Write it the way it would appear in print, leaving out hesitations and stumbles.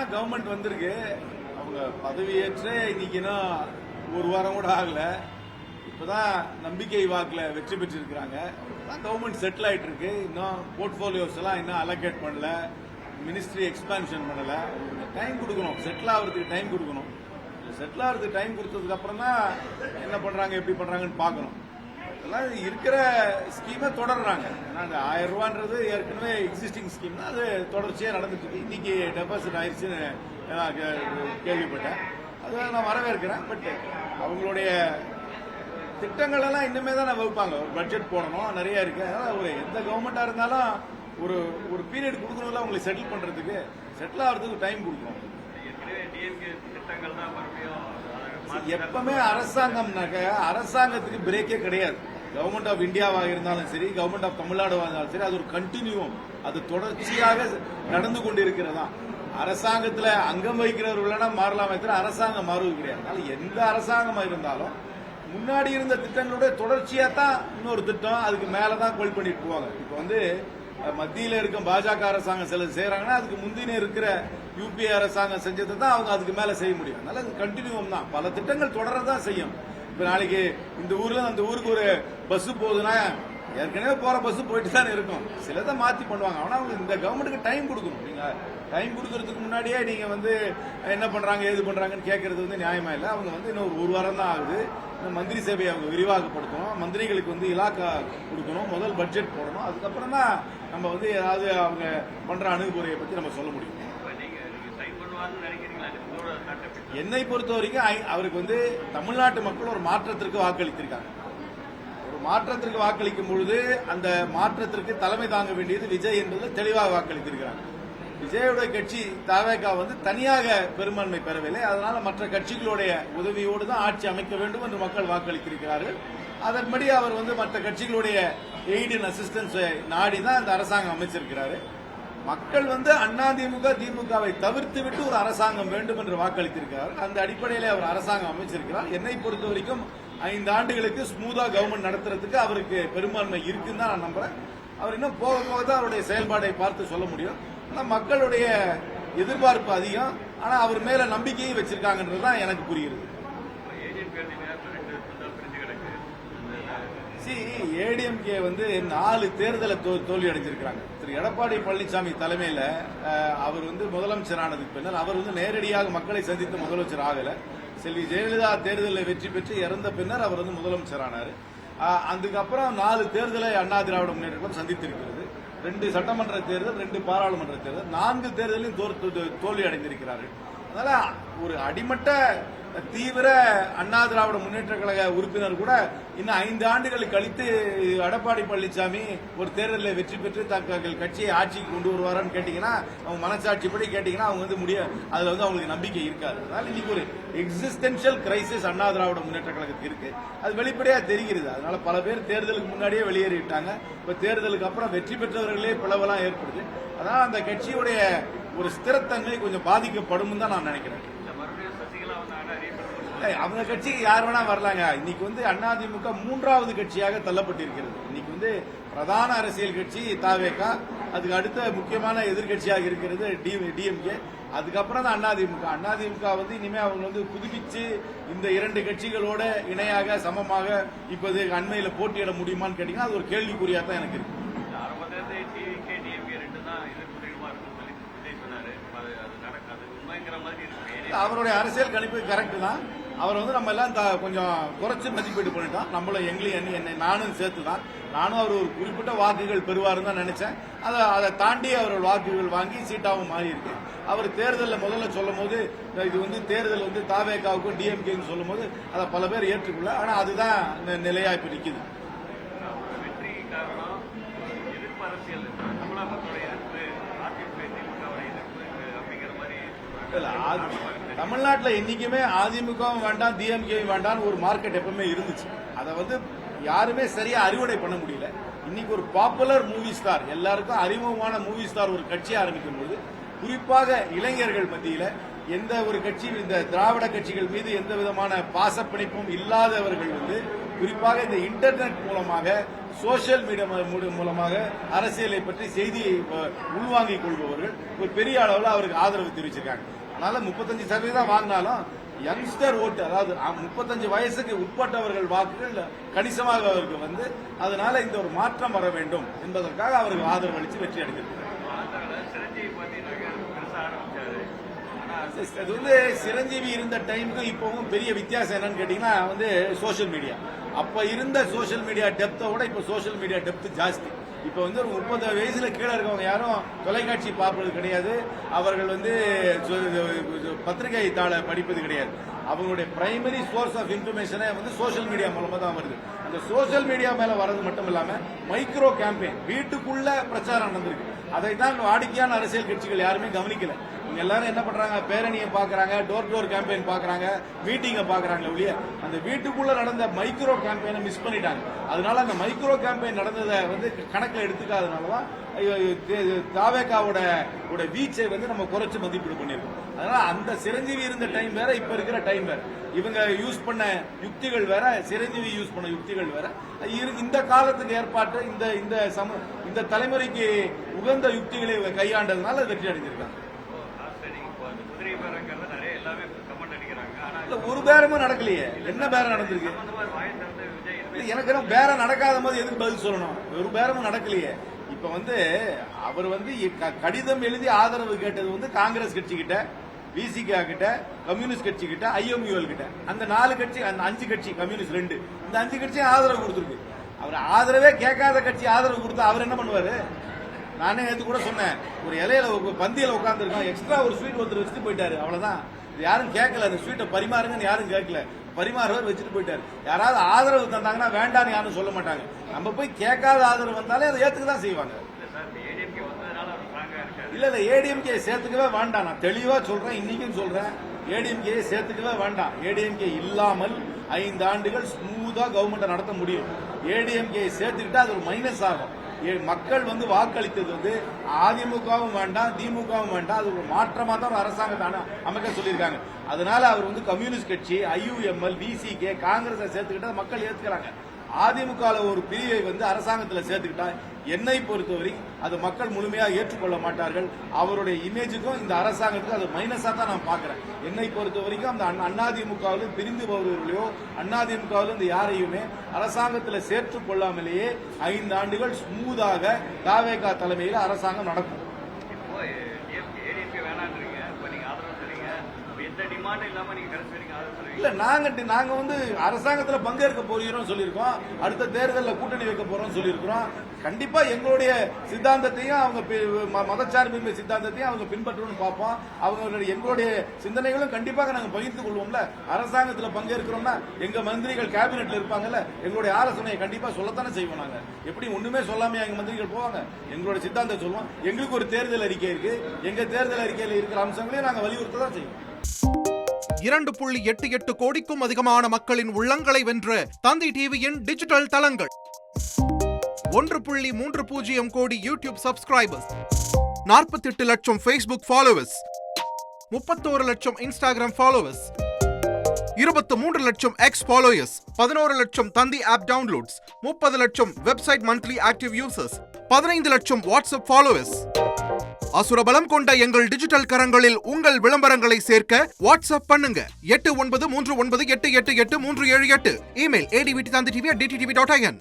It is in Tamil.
இப்பதான் கவர்மெண்ட் வந்திருக்கு. அவங்க பதவியேற்று இன்னைக்குன்னா ஒரு வாரம் கூட ஆகல. இப்பதான் நம்பிக்கை வாக்குல வெற்றி பெற்றிருக்கிறாங்க. கவர்மெண்ட் செட்டில் ஆயிட்டு இருக்கு. இன்னும் போர்ட்போலியோஸ் எல்லாம் இன்னும் அலோகேட் பண்ணல, மினிஸ்ட்ரி எக்ஸ்பான்ஷன் பண்ணல. டைம் கொடுக்கணும், செட்டில் ஆகிறதுக்கு டைம் கொடுக்கணும். செட்டில் ஆகிறதுக்கு டைம் கொடுத்ததுக்கு அப்புறம் தான் என்ன பண்றாங்க எப்படி பண்றாங்கன்னு பார்க்கணும். அதெல்லாம் இருக்கிற ஸ்கீமை தொடர்றாங்க. ஏன்னா அந்த 1000 ரூபான்றது ஏற்கனவே எக்ஸிஸ்டிங் ஸ்கீம் தான், அது தொடர்ச்சியாக நடந்துட்டு இருக்கு. இன்னைக்கு டெபாசிட் ஆயிடுச்சுன்னு கேள்விப்பட்டேன். அதை நான் வரவேற்கிறேன். பட் அவங்களுடைய திட்டங்கள் எல்லாம் இன்னுமே தான் வகுப்பாங்க. ஒரு பட்ஜெட் போடணும், நிறைய இருக்கு. அதனால ஒரு எந்த கவர்மெண்டா இருந்தாலும் ஒரு ஒரு பீரியட் கொடுக்கணும்ல அவங்களை செட்டில் பண்றதுக்கு, செட்டில் ஆகிறதுக்கு டைம் கொடுக்கணும். எப்பவுமே அரசாங்கம்னாக்க அரசாங்கத்துக்கு பிரேக்கே கிடையாது. கவர்மெண்ட் ஆஃப் இந்தியாவாக இருந்தாலும் சரி, கவர்மெண்ட் ஆஃப் தமிழ்நாடுவாக இருந்தாலும் சரி, அது ஒரு கண்டினியூம், அது தொடர்ச்சியாக நடந்து கொண்டிருக்கிறதா. அரசாங்கத்தில் அங்கம் வகிக்கிறவர்களா மாறலாமே தவிர அரசாங்கம் மாறுவது கிடையாது. அதனால எந்த அரசாங்கமா இருந்தாலும் முன்னாடி இருந்த திட்டங்களோட தொடர்ச்சியா தான் இன்னொரு திட்டம், அதுக்கு மேலதான் கொள் பண்ணிட்டு போவாங்க. இப்ப வந்து மத்தியில் இருக்கும் பாஜக அரசாங்கம் சில செய்யறாங்கன்னா அதுக்கு முந்தின இருக்கிற யூபிஏ அரசாங்கம் செஞ்சதை தான் அவங்க அதுக்கு மேல செய்ய முடியும். அதனால அது கண்டினியூம் தான், பல திட்டங்கள் தொடரதான் செய்யும். இப்ப நாளைக்கு இந்த ஊர்ல அந்த ஊருக்கு ஒரு பஸ் போகுதுன்னா ஏற்கனவே போற பஸ் போயிட்டு தான் இருக்கும். சிலதை மாத்தி பண்ணுவாங்க. ஆனா அவங்க இந்த கவர்மெண்ட்டுக்கு டைம் கொடுக்கணும். நீங்க டைம் கொடுக்கறதுக்கு முன்னாடியே நீங்க வந்து என்ன பண்றாங்க ஏது பண்றாங்கன்னு கேட்கறது வந்து நியாயமா இல்லை. அவங்க வந்து இன்னும் ஒரு வாரம் தான் ஆகுது. மந்திரி சேவையை அவங்க விரிவாகப்படுத்தணும், மந்திரிகளுக்கு வந்து இலாக்கா கொடுக்கணும், முதல் பட்ஜெட் போடணும். அதுக்கப்புறம் தான் நம்ம வந்து ஏதாவது அவங்க பண்ற அணுகுமுறையை பத்தி நம்ம சொல்ல முடியும். என்னை பொறுத்த வரைக்கும் அவருக்கு வந்து தமிழ்நாட்டு மக்கள் ஒரு மாற்றத்திற்கு வாக்களித்திருக்காங்க. ஒரு மாற்றத்திற்கு வாக்களிக்கும் பொழுது அந்த மாற்றத்திற்கு தலைமை தாங்க வேண்டியது விஜய் என்பதில் தெளிவாக வாக்களித்திருக்கிறாங்க. விஜயோட கட்சி தவேகா வந்து தனியாக பெரும்பான்மை பெறவில்லை. அதனால மற்ற கட்சிகளுடைய உதவியோடு தான் ஆட்சி அமைக்க வேண்டும் என்று மக்கள் வாக்களித்திருக்கிறார்கள். அதன்படி அவர் வந்து மற்ற கட்சிகளுடைய எய்ட் அண்ட் அசிஸ்டன்ஸ் நாடி தான் இந்த அரசாங்கம் அமைச்சிருக்கிறாரு. மக்கள் வந்து அதிமுக திமுகவை தவிர்த்து விட்டு ஒரு அரசாங்கம் வேண்டும் என்று வாக்களித்திருக்கிறார். அந்த அடிப்படையில் அவர் அரசாங்கம் அமைச்சிருக்கிறார். என்னை பொறுத்த வரைக்கும் 5 ஆண்டுகளுக்கு ஸ்மூதா கவர்மெண்ட் நடத்துறதுக்கு அவருக்கு பெரும்பான்மை இருக்குன்னு தான் நான் நம்புறேன். அவர் இன்னும் போக போக தான் அவருடைய செயல்பாடை பார்த்து சொல்ல முடியும். ஆனா மக்களுடைய எதிர்பார்ப்பு அதிகம். ஆனா அவர் மேல நம்பிக்கையும் வச்சிருக்காங்கன்றதுதான் எனக்கு புரியுது. ஏடிஎம்கே வந்து 4 தேர்தலை தோல்வி அடைஞ்சிருக்காங்க. திரு எடப்பாடி பழனிசாமி தலைமையில அவர் வந்து முதலமைச்சர் ஆனதுக்கு பின்னர் அவர் வந்து நேரடியாக மக்களை சந்தித்து முதலமைச்சர் ஆகல. செல்வி ஜெயலலிதா தேர்தலில் வெற்றி பெற்று இறந்த பின்னர் அவர் வந்து முதலமைச்சர் ஆனார். அதுக்கப்புறம் 4 தேர்தலை அண்ணா திராவிட முன்னேற்ற கழகம் சந்தித்திருக்கிறது. 2 சட்டமன்ற தேர்தல், 2 பாராளுமன்ற தேர்தல், 4 தேர்தலையும் தோல்வி அடைந்திருக்கிறார்கள். அதனால ஒரு அடிமட்ட தீவிர அண்ணா திராவிட முன்னேற்ற கழக உறுப்பினர் கூட இன்னும் 5 ஆண்டுகள் கழித்து எடப்பாடி பழனிசாமி ஒரு தேர்தலில் வெற்றி பெற்று தங்கள் கட்சியை ஆட்சிக்கு கொண்டு வருவாரான்னு கேட்டீங்கன்னா, அவங்க மனசாட்சிப்படி கேட்டீங்கன்னா அவங்க வந்து அதுல வந்து அவங்களுக்கு நம்பிக்கை இருக்காது. அதனால இன்னைக்கு ஒரு எக்ஸிஸ்டென்ஷியல் கிரைசிஸ் அண்ணா திராவிட முன்னேற்ற கழகத்துக்கு இருக்கு. அது வெளிப்படையா தெரிகிறது. அதனால பல பேர் தேர்தலுக்கு முன்னாடியே வெளியேறிட்டாங்க. இப்ப தேர்தலுக்கு அப்புறம் வெற்றி பெற்றவர்களே பிளவெல்லாம் ஏற்படுது. அதனால அந்த கட்சியுடைய ஒரு ஸ்திரத்தன்மை கொஞ்சம் பாதிக்கப்படும் தான் நான் நினைக்கிறேன். அவங்க கட்சிக்கு யார் வேணா வரலாங்க. இன்னைக்கு வந்து அதிமுக 3வது கட்சியாக தள்ளப்பட்டிருக்கிறது. இன்னைக்கு வந்து பிரதான அரசியல் கட்சி தவேகா, அதுக்கு அடுத்த முக்கியமான எதிர்கட்சியாக இருக்கிறது டிஎம்கே, அதுக்கப்புறம் தான் அதிமுக வந்து இனிமே அவங்க வந்து புதுப்பிச்சு இந்த 2 கட்சிகளோட இணையாக சமமாக இப்போது அண்மையில போட்டியிட முடியுமான்னு கேட்டீங்கன்னா அது ஒரு கேள்விக்குறியா தான் எனக்கு இருக்கு. அவருடைய அரசியல் கணிப்பு கரெக்ட் தான். அவர் வந்து நம்ம எல்லாம் கொஞ்சம் குறைச்சு மதிப்பீடு பண்ணிட்டோம். நம்மளும் எங்களையும் நானும் சேர்த்து தான். நானும் அவர் ஒரு குறிப்பிட்ட வாக்குகள் பெறுவாருன்னு தான் நினைச்சேன். அதை தாண்டி அவர் வாக்குகள் வாங்கி சீட்டாவும் மாறி இருக்கு. அவர் தேர்தலில் முதல்ல சொல்லும் போது இது வந்து தேர்தல் வந்து தவேகாவுக்கும் டிஎம்கேன்னு சொல்லும் போது அதை பல பேர் ஏற்றுக்கொள்ள. ஆனா அதுதான் நிலையா இப்ப நிக்குது. தமிழ்நாட்டில் என்னைக்குமே அதிமுகவும் வேண்டாம் டிஎம்கேவும் வேண்டாம் ஒரு மார்க்கெட் எப்பவுமே இருந்துச்சு. அதை வந்து யாருமே சரியா அறுவடை பண்ண முடியல. இன்னைக்கு ஒரு பாப்புலர் மூவி ஸ்டார், எல்லாருக்கும் அறிமுகமான மூவி ஸ்டார் ஒரு கட்சி ஆரம்பிக்கும் போது குறிப்பாக இளைஞர்கள் மத்தியில எந்த ஒரு கட்சி இந்த திராவிட கட்சிகள் மீது எந்த விதமான பாசப்பிணைப்பும் இல்லாதவர்கள் வந்து குறிப்பாக இந்த இன்டர்நெட் மூலமாக சோசியல் மீடியா மூலமாக அரசியலை பற்றி செய்தியை உள்வாங்கிக் கொள்பவர்கள் ஒரு பெரிய அளவில் அவருக்கு ஆதரவு தெரிவிச்சிருக்காங்க. அதனால 35% வாங்கினாலும் யங்ஸ்டர் ஓட்டு, அதாவது 35 வயசுக்கு உட்பட்டவர்கள் வாக்குகள் கணிசமாக அவருக்கு வந்து, அதனால இந்த ஒரு மாற்றம் வர வேண்டும் என்பதற்காக அவருக்கு ஆதரவு அளித்து வெற்றி அடைந்திருக்கிறார். அது வந்து சிரஞ்சீவி இருந்த டைமுக்கும் இப்பவும் பெரிய வித்தியாசம் என்னன்னு கேட்டீங்கன்னா வந்து சோசியல் மீடியா. அப்ப இருந்த சோசியல் மீடியா டெப்த்தை விட இப்ப சோசியல் மீடியா டெப்த் ஜாஸ்தி. இப்ப வந்து ஒரு 30 வயசுல கீழே இருக்கவங்க யாரும் தொலைக்காட்சி பார்ப்பது கிடையாது, அவர்கள் வந்து பத்திரிகை தாளை படிப்பது கிடையாது. அவங்களுடைய பிரைமரி சோர்ஸ் ஆஃப் இன்ஃபர்மேஷனே வந்து சோசியல் மீடியா மூலமா தான் வருது. அந்த சோசியல் மீடியா மேல வர்றது மட்டும் இல்லாம மைக்ரோ கேம்பெயின் வீட்டுக்குள்ள பிரச்சாரம் நடந்திருக்கு. அதை தான் வாடிக்கையான அரசியல் கட்சிகள் யாருமே கவனிக்கல. எல்லாரும் என்ன பண்றாங்க, பேரணியை பாக்குறாங்க, டோர் டோர் கேம்பெயின் பாக்குறாங்க, மீட்டிங்கை பாக்குறாங்க ஒழிய அந்த வீட்டுக்குள்ள நடந்த மைக்ரோ கேம்பெயினை மிஸ் பண்ணிட்டாங்க. அதனால அந்த மைக்ரோ கேம்பெயின் நடந்ததை வந்து கணக்கில் எடுத்துக்காதனாலதான் தாவேகாவோட வீச்சை வந்து நம்ம குறைச்சு மதிப்பீடு பண்ணிருக்கோம். அதனால அந்த சிரஞ்சீவி இருந்த டைம் வேற, இப்ப இருக்கிற டைம் வேற. இவங்க யூஸ் பண்ண யுக்திகள் வேற, சிரஞ்சீவி யூஸ் பண்ண யுக்திகள் வேற. இந்த காலத்துக்கு ஏற்பாட்டு இந்த தலைமுறைக்கு உகந்த யுக்திகளை கையாண்டதுனால வெற்றி அடைஞ்சிருக்காங்க. ஒரு பேரமும் நடக்கலையே, என்ன பேரம் நடந்திருக்கு? எனக்கு பேரம் நடக்காத போது எதுக்கு பதில் சொல்லணும்? ஒரு பேரமும் நடக்கலையே. இப்ப வந்து அவர் வந்து கடிதம் எழுதி ஆதரவு கேட்டது வந்து காங்கிரஸ் கட்சி கிட்ட, விசிகா கிட்ட, கம்யூனிஸ்ட் கட்சி கிட்ட, ஐஎம்யூஎல் கிட்ட. அந்த 4 கட்சி, அந்த 5 கட்சி, கம்யூனிஸ்ட் 2, இந்த 5 கட்சியும் ஆதரவு கொடுத்திருக்கு. அவர் ஆதரவே கேட்காத கட்சி ஆதரவு கொடுத்தா அவர் என்ன பண்ணுவாரு? நானே நேற்று கூட சொன்னேன், ஒரு இலையில பந்தியில உட்கார்ந்து இருக்கோம், எக்ஸ்ட்ரா ஒரு ஸ்வீட் ஒருத்தர் வச்சுட்டு போயிட்டாரு, அவ்வளவுதான். யாரும் கேட்கல, அந்த ஸ்வீட்டை பரிமாறுங்கன்னு யாரும் கேட்கல, பரிமாறுவர் வச்சுட்டு போயிட்டாரு. யாராவது ஆதரவு தந்தாங்கன்னா வேண்டான்னு யாரும் சொல்ல மாட்டாங்க. நம்ம போய் கேட்காத ஆதரவு வந்தாலே அதை ஏத்துக்க தான் செய்வாங்க. இல்ல ஏடிஎம்கே சேர்த்துக்கவே வேண்டாம். நான் தெளிவா சொல்றேன், இன்னைக்கும் சொல்றேன், ஏடிஎம்கே சேர்த்துக்கவே வேண்டாம். ஏடிஎம்கே இல்லாமல் 5 ஆண்டுகள் ஸ்மூதா கவர்மெண்ட் நடத்த முடியும். ஏடிஎம்கே சேர்த்துக்கிட்டா அது ஒரு மைனஸ் ஆகும். மக்கள் வந்து வாக்களித்தது வந்து அதிமுகவும் வேண்டாம், திமுகவும் வேண்டாம், அது ஒரு மாற்றமா தான் ஒரு அரசாங்கத்தை அமைக்க சொல்லியிருக்காங்க. அதனால அவர் வந்து கம்யூனிஸ்ட் கட்சி, ஐயுஎம்எல், விசிகே, காங்கிரஸ் சேர்த்துக்கிட்டா மக்கள் ஏத்துக்கிறாங்க. அதிமுக ஒரு பிரிவை வந்து அரசாங்கத்தில் சேர்த்துக்கிட்டா என்னை பொறுத்தவரை அது மக்கள் முழுமையாக ஏற்றுக்கொள்ள மாட்டார்கள். அவருடைய இமேஜுக்கும் இந்த அரசாங்கத்துக்கும் அது மைனஸா தான் நான் பாக்குறேன். என்னை பொறுத்த வரைக்கும் அந்த அதிமுகவில் பிரிந்து போவர்களையோ அதிமுகவில் இந்த யாரையுமே அரசாங்கத்தில் சேர்த்துக் கொள்ளாமலேயே 5 ஆண்டுகள் ஸ்மூதாக தாவேகா தலைமையில் அரசாங்கம் நடக்கும். இல்ல நாங்க வந்து அரசாங்கத்தில் பங்கேற்க போகிறோம் சொல்லியிருக்கோம், அடுத்த தேர்தலில் கூட்டணி வைக்க போறோம் சொல்லியிருக்கிறோம். கண்டிப்பா எங்களுடைய சித்தாந்தத்தையும் அவங்க மதச்சார்பின்மை சித்தாந்தத்தையும் அவங்க பின்பற்றணும்னு பார்ப்போம். அவங்களுடைய எங்களுடைய சிந்தனைகளும் கண்டிப்பாக நாங்கள் பகிர்ந்து கொள்வோம்ல. அரசாங்கத்தில் பங்கேற்கிறோம்னா எங்க மந்திரிகள் கேபினெட்ல இருப்பாங்கல்ல, எங்களுடைய ஆலோசனையை கண்டிப்பா சொல்லத்தானே செய்வோம். நாங்க எப்படி ஒண்ணுமே சொல்லாம எங்க மந்திரிகள் போவாங்க? எங்களுடைய சித்தாந்தம் சொல்லுவோம். எங்களுக்கு ஒரு தேர்தல் அறிக்கை இருக்கு, எங்க தேர்தல் அறிக்கையில் இருக்கிற அம்சங்களையும் நாங்கள் வலியுறுத்த தான் செய்வோம். 2.88 கோடிக்கும் அதிகமான மக்களின் உள்ளங்களை வென்ற தந்தி டிவியின் டிஜிட்டல் தளங்கள், 1.30 கோடி யூடியூப் சப்ஸ்கிரைபர்ஸ், 48 லட்சம் Facebook ஃபாலோவர்ஸ், 31 லட்சம் Instagram ஃபாலோவர்ஸ், 23 லட்சம் X ஃபாலோயர்ஸ், 11 லட்சம் தந்தி ஆப் டவுன்லோட்ஸ், 30 லட்சம் வெப்சைட் மந்த்லி ஆக்டிவ் யூசர்ஸ், 15 லட்சம் வாட்ஸ்அப் ஃபாலோவர்ஸ். அசுரபலம் கொண்ட எங்கள் டிஜிட்டல் கரங்களில் உங்கள் விளம்பரங்களை சேர்க்க வாட்ஸ்அப் பண்ணுங்க. 8939888838. Email advtv@dttv.in.